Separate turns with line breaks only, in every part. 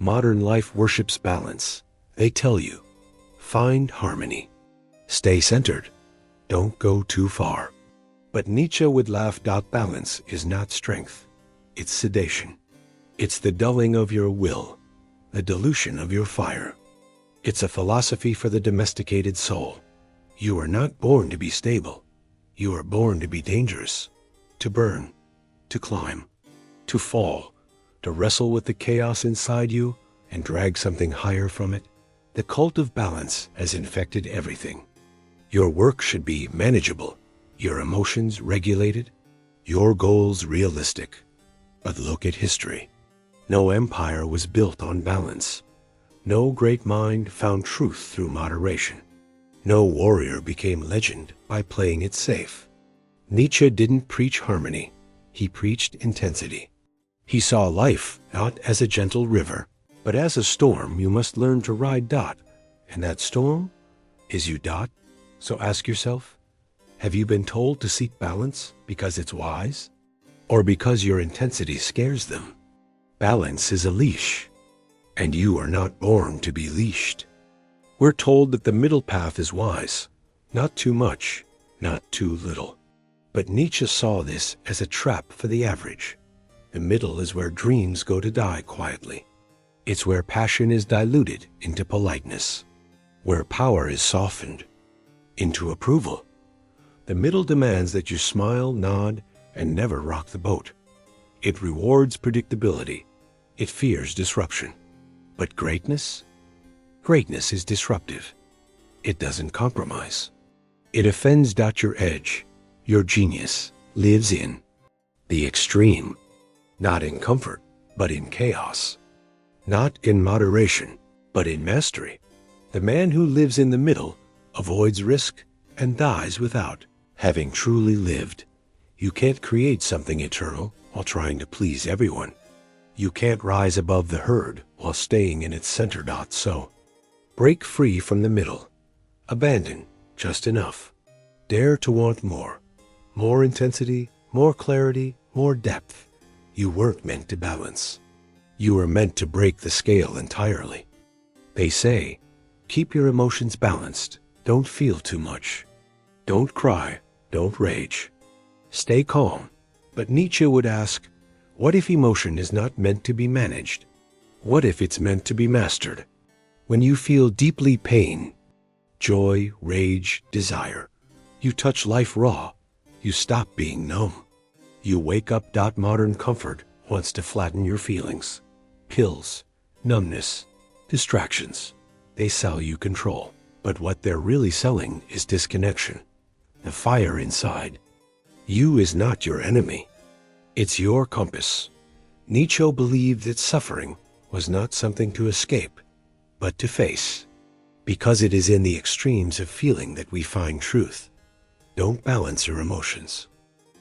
Modern life worships balance. They tell you, find harmony. Stay centered. Don't go too far. But Nietzsche would laugh. Balance is not strength. It's sedation. It's the dulling of your will, the dilution of your fire. It's a philosophy for the domesticated soul. You are not born to be stable. You are born to be dangerous, to burn, to climb, to fall, to wrestle with the chaos inside you and drag something higher from it. The cult of balance has infected everything. Your work should be manageable, your emotions regulated, your goals realistic. But look at history. No empire was built on balance. No great mind found truth through moderation. No warrior became legend by playing it safe. Nietzsche didn't preach harmony. He preached intensity. He saw life not as a gentle river, but as a storm you must learn to ride. And that storm is you. So ask yourself, have you been told to seek balance because it's wise? Or because your intensity scares them? Balance is a leash, and you are not born to be leashed. We're told that the middle path is wise, not too much, not too little. But Nietzsche saw this as a trap for the average. The middle is where dreams go to die quietly. It's where passion is diluted into politeness, where power is softened into approval. The middle demands that you smile, nod, and never rock the boat. It rewards predictability. It fears disruption. But greatness? Greatness is disruptive. It doesn't compromise. It offends. Your edge, your genius, lives in the extreme. Not in comfort, but in chaos. Not in moderation, but in mastery. The man who lives in the middle avoids risk and dies without having truly lived. You can't create something eternal while trying to please everyone. You can't rise above the herd while staying in its center. So, break free from the middle. Abandon just enough. Dare to want more. More intensity, more clarity, more depth. You weren't meant to balance. You were meant to break the scale entirely. They say, keep your emotions balanced. Don't feel too much. Don't cry. Don't rage. Stay calm. But Nietzsche would ask, what if emotion is not meant to be managed? What if it's meant to be mastered? When you feel deeply pain, joy, rage, desire, you touch life raw. You stop being numb. You wake up. Modern comfort wants to flatten your feelings. Pills, numbness, distractions. They sell you control. But what they're really selling is disconnection. The fire inside. You is not your enemy. It's your compass. Nietzsche believed that suffering was not something to escape, but to face. Because it is in the extremes of feeling that we find truth. Don't balance your emotions.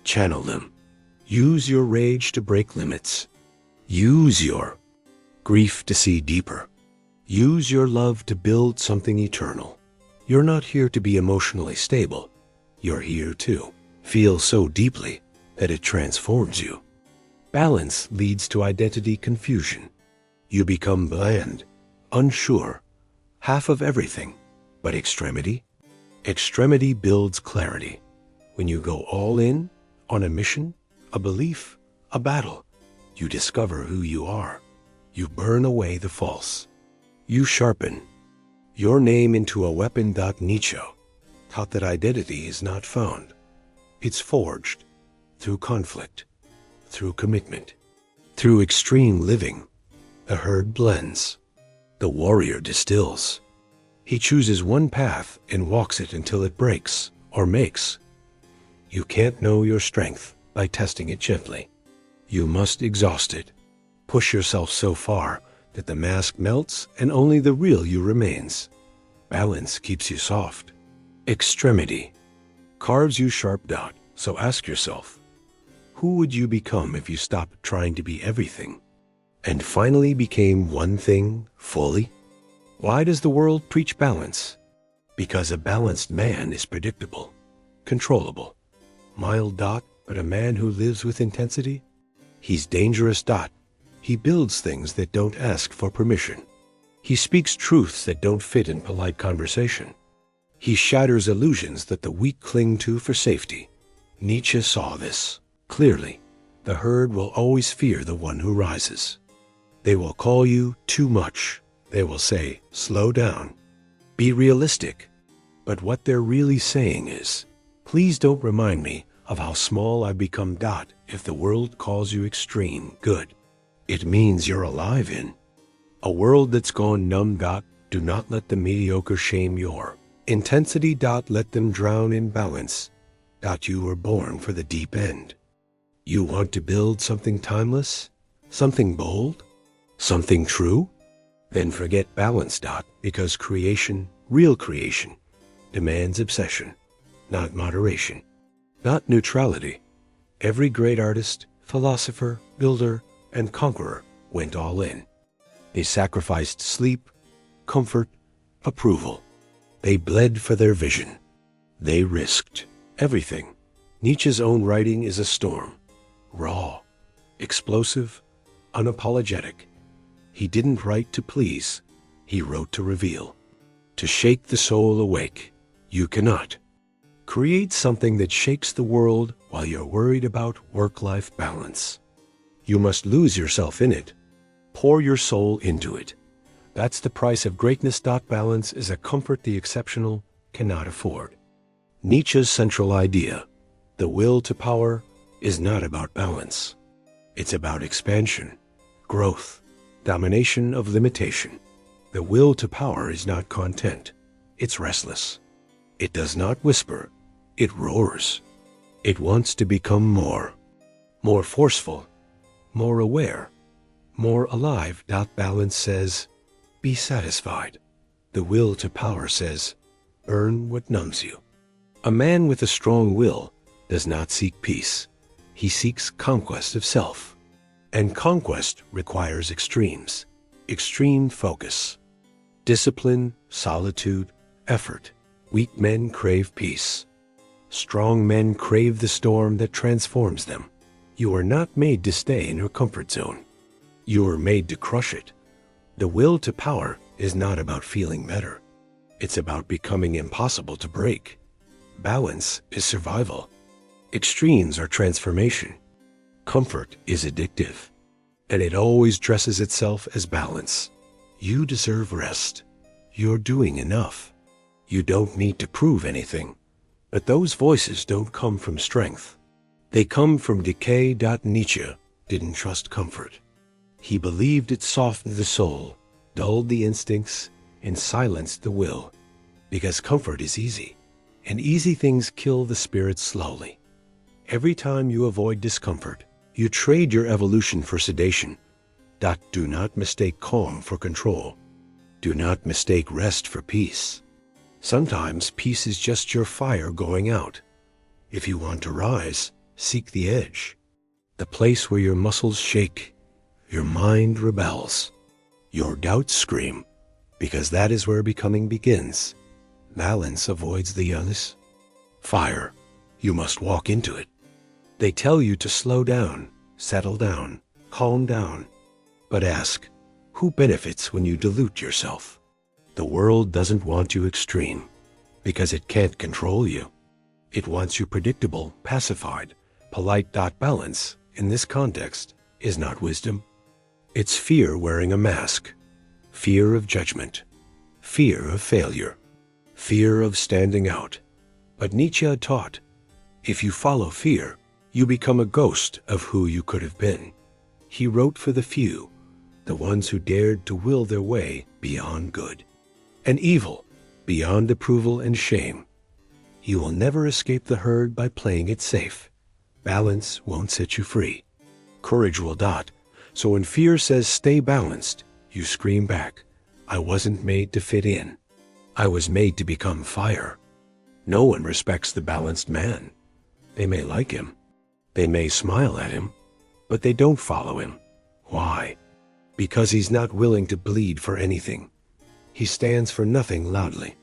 Channel them. Use your rage to break limits. Use your grief to see deeper. Use your love to build something eternal. You're not here to be emotionally stable. You're here to feel so deeply that it transforms you. Balance leads to identity confusion. You become bland, unsure, half of everything. But extremity? Extremity builds clarity. When you go all in, on a mission, a belief, a battle, you discover who you are. You burn away the false. You sharpen your name into a weapon. Nietzsche taught that identity is not found. It's forged through conflict, through commitment, through extreme living. The herd blends. The warrior distills. He chooses one path and walks it until it breaks or makes. You can't know your strength by testing it gently. You must exhaust it. Push yourself so far that the mask melts and only the real you remains. Balance keeps you soft. Extremity carves you sharp. So ask yourself, who would you become if you stopped trying to be everything and finally became one thing fully? Why does the world preach balance? Because a balanced man is predictable, controllable, mild. But a man who lives with intensity, he's dangerous. He builds things that don't ask for permission. He speaks truths that don't fit in polite conversation. He shatters illusions that the weak cling to for safety. Nietzsche saw this clearly. The herd will always fear the one who rises. They will call you too much. They will say, slow down. Be realistic. But what they're really saying is, please don't remind me of how small I've become. If the world calls you extreme good, it means you're alive in a world that's gone numb. Do not let the mediocre shame your intensity. Let them drown in balance. You were born for the deep end. You want to build something timeless, something bold, something true? Then forget balance. Because creation, real creation, demands obsession, not moderation, not neutrality. Every great artist, philosopher, builder, and conqueror went all in. They sacrificed sleep, comfort, approval. They bled for their vision. They risked everything. Nietzsche's own writing is a storm. Raw, explosive, unapologetic. He didn't write to please. He wrote to reveal, to shake the soul awake. You cannot create something that shakes the world while you're worried about work-life balance. You must lose yourself in it. Pour your soul into it. That's the price of greatness. Balance is a comfort the exceptional cannot afford. Nietzsche's central idea, the will to power, is not about balance. It's about expansion, growth, domination of limitation. The will to power is not content. It's restless. It does not whisper. It roars. It wants to become more forceful, more aware, more alive. Balance says, be satisfied. The will to power says, earn what numbs you. A man with a strong will does not seek peace. He seeks conquest of self. And conquest requires extremes, extreme focus, discipline, solitude, effort. Weak men crave peace. Strong men crave the storm that transforms them. You are not made to stay in your comfort zone. You are made to crush it. The will to power is not about feeling better. It's about becoming impossible to break. Balance is survival. Extremes are transformation. Comfort is addictive, and it always dresses itself as balance. You deserve rest. You're doing enough. You don't need to prove anything. But those voices don't come from strength. They come from decay. Nietzsche didn't trust comfort. He believed it softened the soul, dulled the instincts, and silenced the will. Because comfort is easy, and easy things kill the spirit slowly. Every time you avoid discomfort, you trade your evolution for sedation. Do not mistake calm for control. Do not mistake rest for peace. Sometimes peace is just your fire going out. If you want to rise, seek the edge, the place where your muscles shake, your mind rebels, your doubts scream, because that is where becoming begins. Balance avoids the illness. Fire, you must walk into it. They tell you to slow down, settle down, calm down. But ask, who benefits when you dilute yourself? The world doesn't want you extreme, because it can't control you. It wants you predictable, pacified, polite. Balance, in this context, is not wisdom. It's fear wearing a mask. Fear of judgment. Fear of failure. Fear of standing out. But Nietzsche taught, if you follow fear, you become a ghost of who you could have been. He wrote for the few, the ones who dared to will their way beyond good and evil, beyond approval and shame. You will never escape the herd by playing it safe. Balance won't set you free. Courage will. So when fear says stay balanced, you scream back, I wasn't made to fit in. I was made to become fire. No one respects the balanced man. They may like him. They may smile at him, but they don't follow him. Why? Because he's not willing to bleed for anything. He stands for nothing loudly.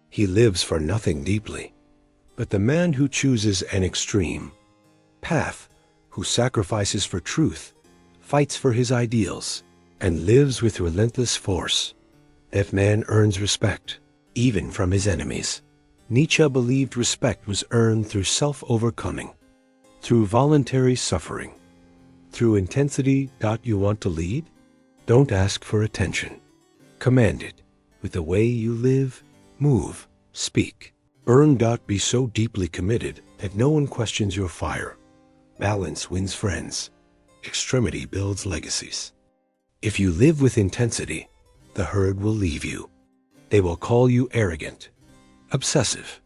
He lives for nothing deeply. But the man who chooses an extreme path, who sacrifices for truth, fights for his ideals, and lives with relentless force, that man earns respect, even from his enemies. Nietzsche believed respect was earned through self-overcoming, through voluntary suffering, through intensity. You want to lead? Don't ask for attention. Command it with the way you live, move, speak. Burn. Be so deeply committed that no one questions your fire. Balance wins friends. Extremity builds legacies. If you live with intensity, the herd will leave you. They will call you arrogant, obsessive,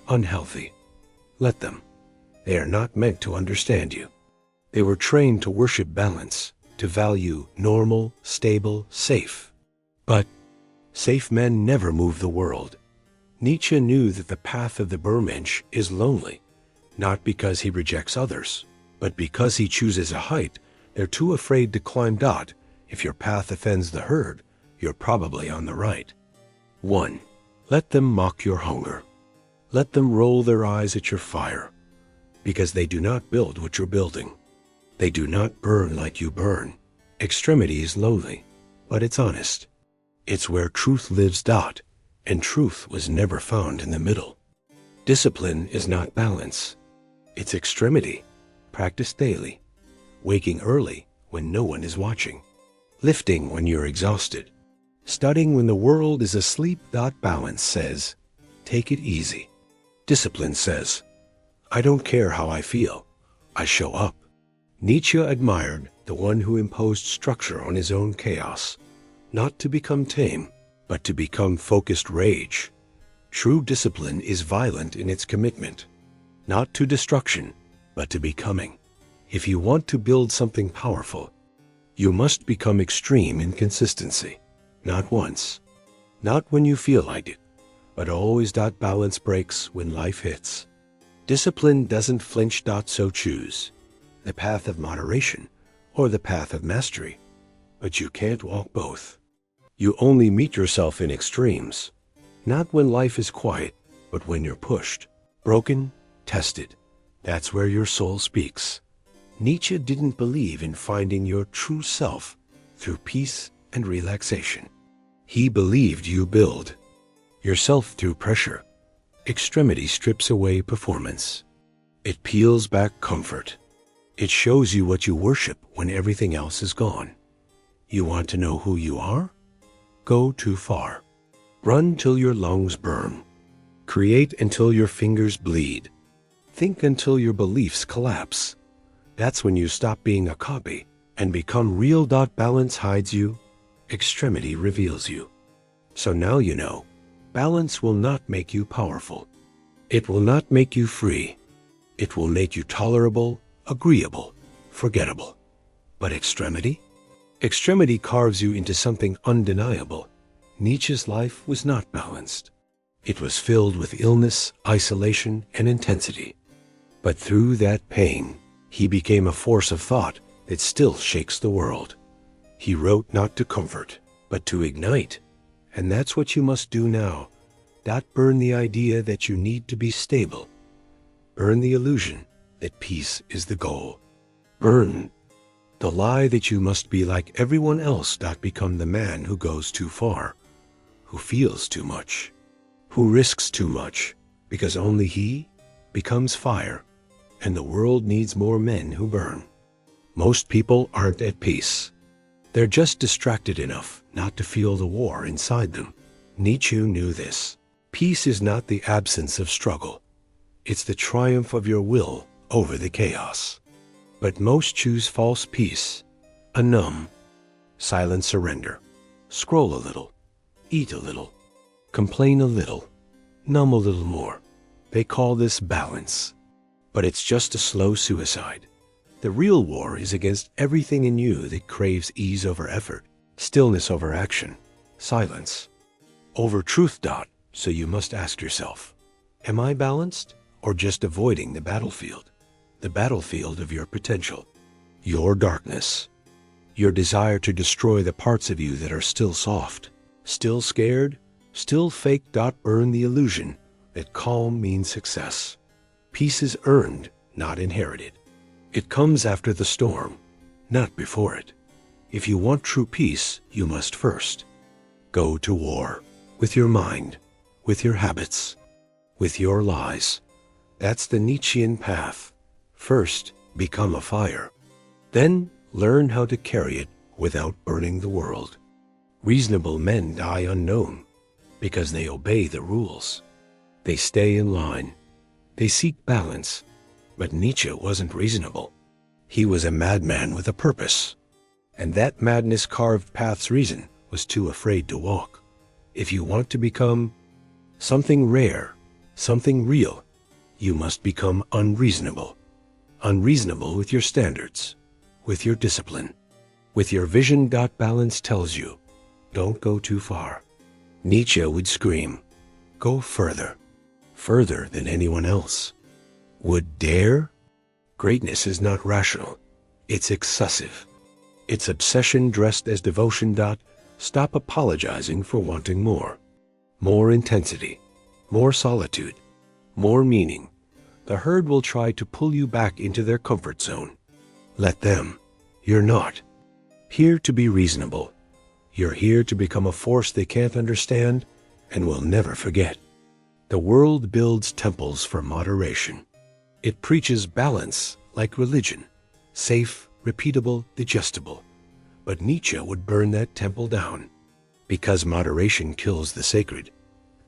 unhealthy. Let them. They are not meant to understand you. They were trained to worship balance, to value normal, stable, safe. But safe men never move the world. Nietzsche knew that the path of the Bermensch is lonely, not because he rejects others, but because he chooses a height they're too afraid to climb. If your path offends the herd, you're probably on the right. 1. Let them mock your hunger. Let them roll their eyes at your fire, because they do not build what you're building. They do not burn like you burn. Extremity is lowly, but it's honest. It's where truth lives. And truth was never found in the middle. Discipline is not balance. It's extremity, practiced daily. Waking early when no one is watching. Lifting when you're exhausted. Studying when the world is asleep. Balance says, take it easy. Discipline says, I don't care how I feel. I show up. Nietzsche admired the one who imposed structure on his own chaos, not to become tame, but to become focused rage. True discipline is violent in its commitment, not to destruction, but to becoming. If you want to build something powerful, you must become extreme in consistency. Not once, not when you feel like it, but always. Balance breaks when life hits. Discipline doesn't flinch. So choose the path of moderation or the path of mastery, but you can't walk both. You only meet yourself in extremes, not when life is quiet, but when you're pushed, broken, tested. That's where your soul speaks. Nietzsche didn't believe in finding your true self through peace and relaxation. He believed you build yourself through pressure. Extremity strips away performance. It peels back comfort. It shows you what you worship when everything else is gone. You want to know who you are? Go too far. Run till your lungs burn. Create until your fingers bleed. Think until your beliefs collapse. That's when you stop being a copy and become real. Balance hides you. Extremity reveals you. So now you know, balance will not make you powerful. It will not make you free. It will make you tolerable, agreeable, forgettable. But extremity? Extremity carves you into something undeniable. Nietzsche's life was not balanced. It was filled with illness, isolation, and intensity. But through that pain, he became a force of thought that still shakes the world. He wrote not to comfort, but to ignite. And that's what you must do now. Burn the idea that you need to be stable. Burn the illusion that peace is the goal. Burn the lie that you must be like everyone else. Become the man who goes too far, who feels too much, who risks too much, because only he becomes fire, and the world needs more men who burn. Most people aren't at peace. They're just distracted enough not to feel the war inside them. Nietzsche knew this. Peace is not the absence of struggle. It's the triumph of your will over the chaos. But most choose false peace, a numb, silent surrender. Scroll a little, eat a little, complain a little, numb a little more. They call this balance. But it's just a slow suicide. The real war is against everything in you that craves ease over effort, stillness over action, silence over truth. So you must ask yourself, am I balanced or just avoiding the battlefield of your potential, your darkness, your desire to destroy the parts of you that are still soft, still scared, still fake. Burn the illusion that calm means success. Peace is earned, not inherited. It comes after the storm, not before it. If you want true peace, you must first go to war with your mind, with your habits, with your lies. That's the Nietzschean path. First, become a fire. Then, learn how to carry it without burning the world. Reasonable men die unknown because they obey the rules. They stay in line. They seek balance. But Nietzsche wasn't reasonable. He was a madman with a purpose. And that madness carved path's reason was too afraid to walk. If you want to become something rare, something real, you must become unreasonable. Unreasonable with your standards, with your discipline, with your vision. Balance tells you, don't go too far. Nietzsche would scream, go further, further than anyone else. Would dare? Greatness is not rational. It's excessive. It's obsession dressed as devotion. Stop apologizing for wanting more. More intensity, more solitude, more meaning. The herd will try to pull you back into their comfort zone. Let them. You're not here to be reasonable. You're here to become a force they can't understand and will never forget. The world builds temples for moderation. It preaches balance like religion, safe, repeatable, digestible. But Nietzsche would burn that temple down because moderation kills the sacred.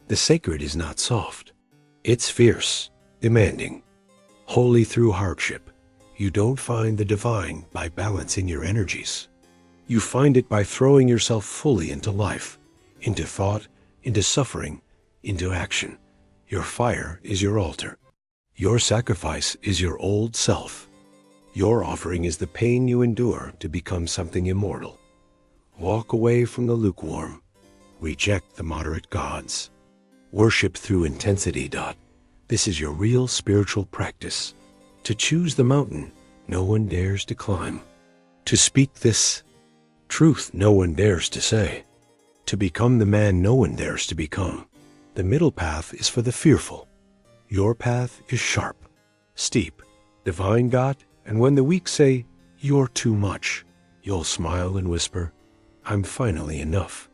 The sacred is not soft. It's fierce, demanding, holy through hardship. You don't find the divine by balancing your energies. You find it by throwing yourself fully into life, into thought, into suffering, into action. Your fire is your altar. Your sacrifice is your old self. Your offering is the pain you endure to become something immortal. Walk away from the lukewarm. Reject the moderate gods. Worship through intensity. This is your real spiritual practice. To choose the mountain no one dares to climb. To speak this truth no one dares to say. To become the man no one dares to become. The middle path is for the fearful. Your path is sharp, steep, divine. And when the weak say, you're too much, you'll smile and whisper, I'm finally enough.